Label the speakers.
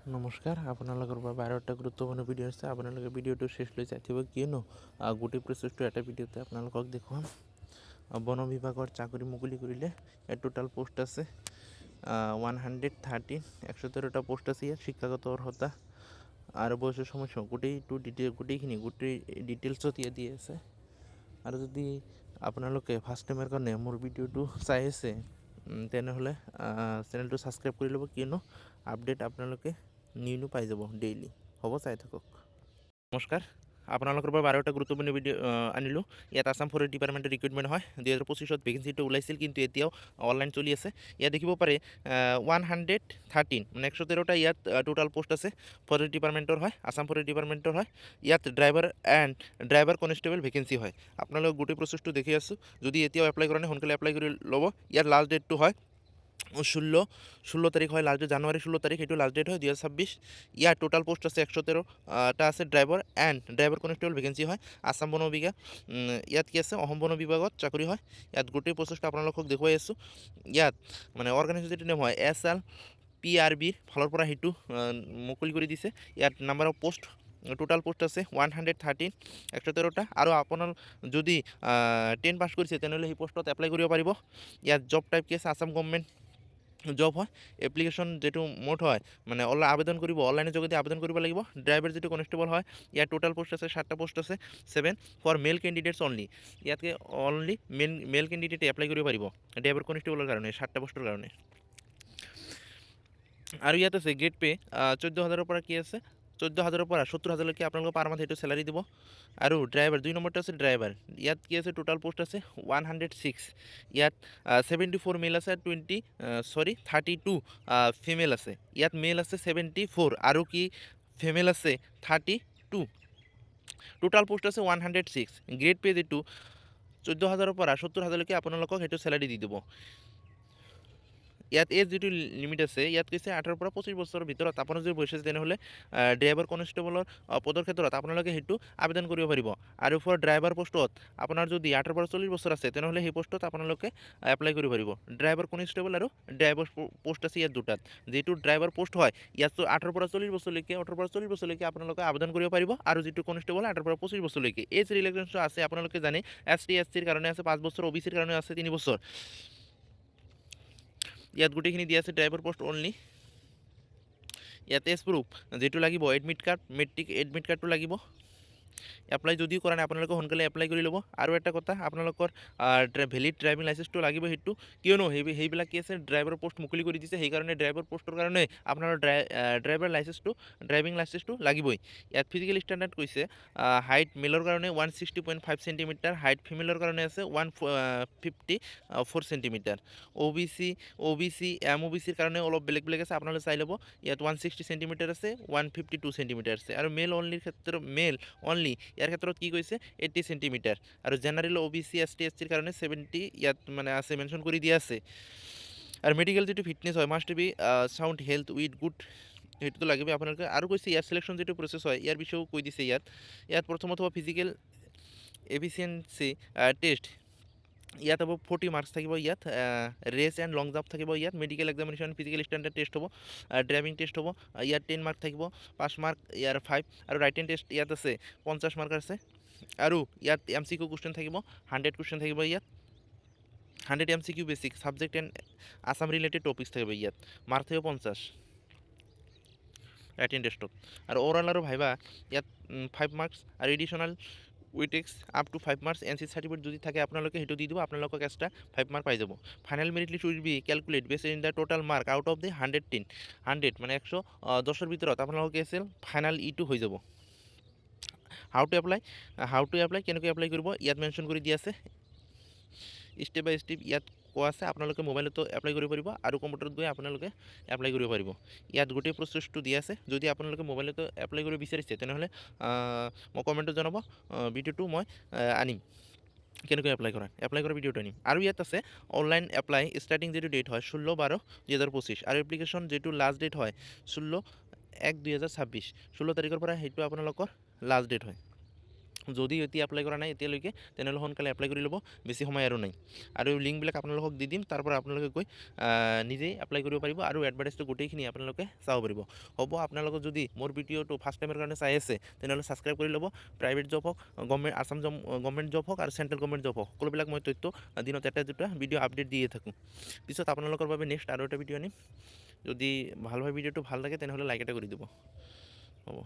Speaker 1: নমস্কাৰ, আপোনালোকৰ বাবে আৰু এটা গুৰুত্বপূৰ্ণ ভিডিঅ' আছে। আপোনালোকে ভিডিঅ'টো শেষলৈ চাই থাকিব, কিয়নো গোটেই প্ৰচেছটো এটা ভিডিঅ'তে আপোনালোকক দেখুৱাম। বন বিভাগৰ চাকৰি মুকলি কৰিলে। ইয়াত টোটাল পোষ্ট আছে 113, 113টা পোষ্ট আছে। ইয়াত শিক্ষাগত অৰ্হতা আৰু বয়সৰ সমস্যা গোটেই ডিটেইলছত ইয়াত দি আছে। আৰু যদি আপোনালোকে ফাৰ্ষ্ট টাইমৰ কাৰণে মোৰ ভিডিঅ'টো চাই আছে, তেনেহ'লে চেনেলটো ছাবস্ক্ৰাইব কৰি ল'ব, কিয়নো আপডেট আপোনালোকে নিউ পাই যাব ডেইলি। হ'ব, চাই থাকক। নমস্কাৰ, আপোনালোকৰ বাবে আৰু এটা গুৰুত্বপূৰ্ণ ভিডিঅ' আনিলোঁ। ইয়াত আছাম ফৰেষ্ট ডিপাৰ্টমেণ্টৰ ৰিক্ৰুইটমেণ্ট হয়। 2025ত ভেকেঞ্চিটো ওলাইছিল, কিন্তু এতিয়াও অনলাইন চলি আছে। ইয়াত দেখিব পাৰে 113 মানে 113টা ইয়াত টোটাল পোষ্ট আছে। ফৰেষ্ট ডিপাৰ্টমেণ্টৰ হয়, আছাম ফৰেষ্ট ডিপাৰ্টমেণ্টৰ হয়। ইয়াত ড্ৰাইভাৰ কনষ্টেবল ভেকেঞ্চি হয়। আপোনালোক গোটেই প্ৰচেছটো দেখি আছোঁ। যদি এতিয়াও এপ্লাই কৰা নাই, সোনকালে এপ্লাই কৰি ল'ব। ইয়াৰ লাষ্ট ডেটটো হয় 16 তাৰিখ হয়, লাষ্ট ডেট জানুৱাৰী 16 তাৰিখ, সেইটো লাষ্ট ডেট হয় 2026। ইয়াৰ টোটাল পোষ্ট আছে 113টা আছে। ড্ৰাইভাৰ কনষ্টেবল ভেকেঞ্চি হয়। আছাম বন বিভাগ, ইয়াত কি আছে, অসম বন বিভাগত চাকৰি হয়। ইয়াত গোটেই প্ৰচেছটো আপোনালোকক দেখুৱাই আছোঁ। ইয়াত মানে অৰ্গেনাইজেশ্যনটো নেম হয় SLPRBৰ ফালৰ পৰা সেইটো মুকলি কৰি দিছে। ইয়াত number of post, total post আছে 113, 113টা। আৰু আপোনাৰ যদি 10 পাছ কৰিছে, তেনেহ'লে সেই পোষ্টত এপ্লাই কৰিব পাৰিব। ইয়াত জব টাইপ কি আছে, আছাম গভৰ্ণমেণ্ট জব হয়। এপ্লিকেশ্যন যিটো মোড হয়, মানে আবেদন কৰিব, অনলাইনৰ যোগেদি আবেদন কৰিব লাগিব। ড্ৰাইভাৰ যিটো কনষ্টেবল হয়, ইয়াত টোটাল পোষ্ট আছে 7টা পোষ্ট আছে। 7 ফৰ মেল কেণ্ডিডেটছ অনলি। ইয়াতকে অনলি মেল কেণ্ডিডেটে এপ্লাই কৰিব পাৰিব ড্ৰাইভাৰ কনষ্টেবলৰ কাৰণে, 7টা পোষ্টৰ কাৰণে। আৰু ইয়াত আছে গ্ৰেড পে 14,000ৰ পৰা কি আছে, 14,000ৰ পৰা 70,000লৈকে আপোনালোকক পাৰ মান্থ সেইটো চেলাৰী দিব। আৰু ড্ৰাইভাৰ 2 নম্বৰটো আছে ড্ৰাইভাৰ। ইয়াত কি আছে, টোটাল পোষ্ট আছে 106। ইয়াত 74 মেল আছে, 32 ফিমেল আছে। ইয়াত মেল আছে 74 আৰু কি ফিমেল আছে 32। টোটাল পোষ্ট আছে 106। গ্ৰেড পে যিটো 14,000ৰ পৰা 70,000লৈকে আপোনালোকক সেইটো চেলাৰী দি দিব। ইয়াত এজ যিটো লিমিট আছে, ইয়াত কৈছে 18ৰ পৰা 25 বছৰৰ ভিতৰত আপোনাৰ যদি বয়স আছে, তেনেহ'লে ড্ৰাইভাৰ কনষ্টেবলৰ পদৰ ক্ষেত্ৰত আপোনালোকে সেইটো আবেদন কৰিব পাৰিব। আৰু ফৰ ড্ৰাইভাৰ পোষ্টত আপোনাৰ যদি 18 পৰা 40 বছৰ আছে, তেনেহ'লে সেই পোষ্টত আপোনালোকে এপ্লাই কৰিব পাৰিব। ড্ৰাইভাৰ কনষ্টেবল আৰু ড্ৰাইভাৰ পোষ্ট আছে ইয়াত দুটাত। যিটো ড্ৰাইভাৰ পোষ্ট হয়, ইয়াত 18 পৰা 40 বছৰলৈকে, 18 পৰা 40 বছৰলৈকে আপোনালোকে আবেদন কৰিব পাৰিব। আৰু যিটো কনষ্টেবল 18 পৰা 25 বছৰলৈকে। এজ ৰিলেক্সেশ্যন আছে, আপোনালোকে জানে। ST SCৰ কাৰণে আছে 5 বছৰ, OBCৰ কাৰণে আছে 3 বছৰ। ইয়াত গোটেইখিনি দিয়া আছে, ড্ৰাইভাৰ পোষ্ট অনলি। ইয়াত এজ প্ৰুফ যিটো লাগিব, এডমিট কাৰ্ড, মেট্ৰিক এডমিট কাৰ্ডটো লাগিব। এপ্লাই যদিও কৰা নাই, আপোনালোকে সোনকালে এপ্লাই কৰি ল'ব। আৰু এটা কথা, আপোনালোকৰ ভেলিড ড্ৰাইভিং লাইচেন্সটো লাগিব সেইটো, কিয়নো সেইবিলাক কি আছে, ড্ৰাইভাৰ পোষ্ট মুকলি কৰি দিছে। সেইকাৰণে ড্ৰাইভাৰ পোষ্টৰ কাৰণে আপোনাৰ ড্ৰাইভিং লাইচেন্সটো লাগিবই। ইয়াত ফিজিকেল ষ্টেণ্ডাৰ্ড কৈছে হাইট মেলৰ কাৰণে 160.5 চেণ্টিমিটাৰ, হাইট ফিমেলৰ কাৰণে আছে 154 চেণ্টিমিটাৰ। OBC MOBCৰ কাৰণে অলপ বেলেগ বেলেগ আছে, আপোনালোকে চাই ল'ব। ইয়াত 160 চেণ্টিমিটাৰ আছে, 152 চেণ্টিমিটাৰ আছে। আৰু মেল অনলিৰ ক্ষেত্ৰত, ইয়াৰ ক্ষেত্ৰত কি কৈছে 80 চেণ্টিমিটাৰ। আৰু জেনেৰেল OBC ST SCৰ কাৰণে 70 ইয়াত মানে আছে, মেনশ্যন কৰি দিয়া আছে। আৰু মেডিকেল যিটো ফিটনেছ হয়, must B sound health with good, সেইটোতো লাগিবই আপোনালোকে। আৰু কৈছে ইয়াৰ চিলেকশ্যন যিটো প্ৰচেছ হয়, ইয়াৰ বিষয়েও কৈ দিছে। ইয়াত প্ৰথমত হ'ব ফিজিকেল এফিচিয়েঞ্চি টেষ্ট। ইয়াত হ'ব 40 মাৰ্কছ থাকিব। ইয়াত ৰেচ এণ্ড লং জাম্প থাকিব। ইয়াত medical examination, physical standard test হ'ব, ড্ৰাইভিং টেষ্ট হ'ব। ইয়াত 10 মাৰ্ক থাকিব, 5 মাৰ্ক ইয়াৰ 5। আৰু ৰাইটিং টেষ্ট ইয়াত আছে 50 মাৰ্ক আছে। আৰু ইয়াত MCQ কুৱেশ্যন থাকিব, 100 কুৱেশ্যন থাকিব। ইয়াত 100 MCQ basic subject and Assam related topics থাকিব। ইয়াত মাৰ্ক থাকিব 50 ৰাইটিং টেষ্টত। আৰু অ'ৰেল আৰু ভাইবা ইয়াত 5 মাৰ্কছ। আৰু এডিশ্যনেল উইটেক্স up to 5 marks. NC certificate যদি থাকে আপোনালোকে সেইটো দি দিব, আপোনালোকক এক্সট্ৰা 5 মাৰ্ক পাই যাব। Final merit list will be calculate based in the total mark out of the 100 মানে 110ৰ ভিতৰত আপোনালোকে আছিল ফাইনেল ইটো হৈ যাব। হাউ টু এপ্লাই, কেনেকৈ এপ্লাই কৰিব ইয়াত মেনশ্যন কৰি দিয়া আছে, ষ্টেপ বাই ষ্টেপ ইয়াত কোৱা আছে। আপোনালোকে মোবাইলতো এপ্লাই কৰিব পাৰিব, আৰু কম্পিউটাৰত গৈ আপোনালোকে এপ্লাই কৰিব পাৰিব। ইয়াত গোটেই প্ৰচেছটো দিয়া আছে। যদি আপোনালোকে মোবাইলতো এপ্লাই কৰিব বিচাৰিছে, তেনেহ'লে মই কমেণ্টত জনাব, ভিডিঅ'টো মই আনিম, কেনেকৈ এপ্লাই কৰা ভিডিঅ'টো আনিম। আৰু ইয়াত আছে অনলাইন এপ্লাই ষ্টাৰ্টিং যিটো ডেট হয় 16/12/2025। আৰু এপ্লিকেশ্যন যিটো লাষ্ট ডেট হয় 16/1/2026, 16 তাৰিখৰ পৰা সেইটো আপোনালোকৰ লাষ্ট ডেট হয়। যদি এতিয়া এপ্লাই কৰা নাই এতিয়ালৈকে তেনেহ'লে সোনকালে এপ্লাই কৰি ল'ব, বেছি সময় আৰু নাই। আৰু লিংকবিলাক আপোনালোকক দি দিম, তাৰ পৰা আপোনালোকে গৈ নিজেই এপ্লাই কৰিব পাৰিব আৰু এডভাৰটাইজটো গোটেইখিনি আপোনালোকে চাব পাৰিব। হ'ব, আপোনালোকে যদি মোৰ ভিডিঅ'টো ফাৰ্ষ্ট টাইমৰ কাৰণে চাই আছে তেনেহ'লে ছাবস্ক্ৰাইব কৰি ল'ব। প্ৰাইভেট জব হওক, আছাম গভৰ্ণমেণ্ট জব হওক আৰু চেণ্ট্ৰেল গভৰ্ণমেণ্ট জব হওক, সকলোবিলাক মই তথ্য দিনত এটা দুটা ভিডিঅ' আপডেট দিয়ে থাকোঁ। পিছত আপোনালোকৰ বাবে নেক্সট আৰু এটা ভিডিঅ' আনিম। যদি ভাল হয় ভিডিঅ'টো ভাল লাগে তেনেহ'লে লাইক এটা কৰি দিব। হ'ব।